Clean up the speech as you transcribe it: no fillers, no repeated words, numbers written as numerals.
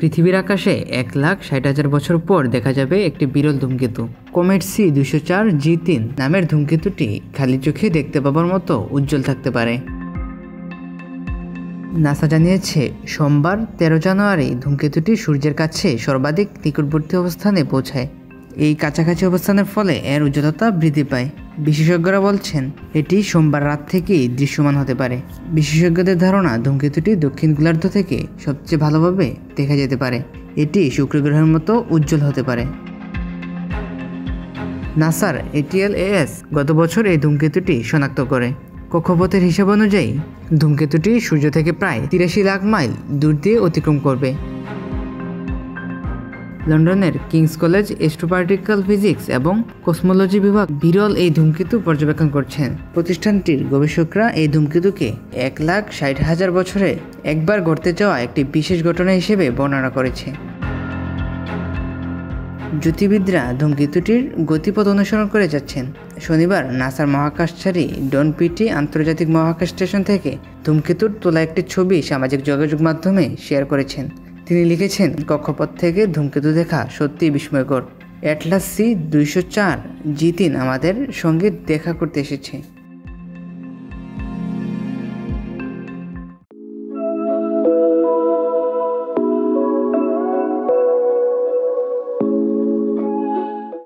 পৃথিবীর আকাশে 1,60,000 বছর পর দেখা যাবে একটি বিরল ধূমকেতু। কমেট C-204G3 নামের ধূমকেতুটি খালি চোখে দেখতে পাবার মতো উজ্জ্বল থাকতে পারে। নাসা জানিয়েছে সোমবার 13 জানুয়ারি ধূমকেতুটি সূর্যের কাছে সর্বাধিক নিকটবর্তী অবস্থানে পৌঁছায়। এই কাছাকাছি অবস্থানের ফলে এর উজ্জ্বলতা বৃদ্ধি পায়। বিশেষজ্ঞরা বলছেন এটি সোমবার রাত থেকেই দৃশ্যমান হতে পারে। বিশেষজ্ঞদের ধারণা ধূমকেতুটি দক্ষিণ গোলার্ধ থেকে সবচেয়ে ভালোভাবে দেখা যেতে পারে। এটি শুক্র গ্রহের মতো উজ্জ্বল হতে পারে। নাসার ATLAS গত বছর এই ধূমকেতুটি শনাক্ত করে। কক্ষপথের হিসাব অনুযায়ী ধূমকেতুটি সূর্য থেকে প্রায় 83 লাখ মাইল দূর দিয়ে অতিক্রম করবে। লন্ডনের কিংস কলেজ অ্যাস্ট্রোপার্টিক্যাল ফিজিক্স এবং কসমোলজি বিভাগ বিরল এই ধূমকেতু পর্যবেক্ষণ করছেন। প্রতিষ্ঠানটির গবেষকরা এই ধূমকেতুকে 1,60,000 বছরে একবার ঘটতে যাওয়া একটি বিশেষ ঘটনা হিসেবে বর্ণনা করেছে। জ্যোতির্বিদরা ধূমকেতুটির গতিপথ অনুসরণ করে যাচ্ছেন। শনিবার নাসার মহাকাশচারী ডন পিটি আন্তর্জাতিক মহাকাশ স্টেশন থেকে ধূমকেতুর তোলা একটি ছবি সামাজিক যোগাযোগ মাধ্যমে শেয়ার করেছেন। তিনি লিখেছেন, কক্ষপথ থেকে ধূমকেতু দেখা সত্যিই বিস্ময়কর। অ্যাটলাস C-204G3 আমাদের সঙ্গে দেখা করতে এসেছে।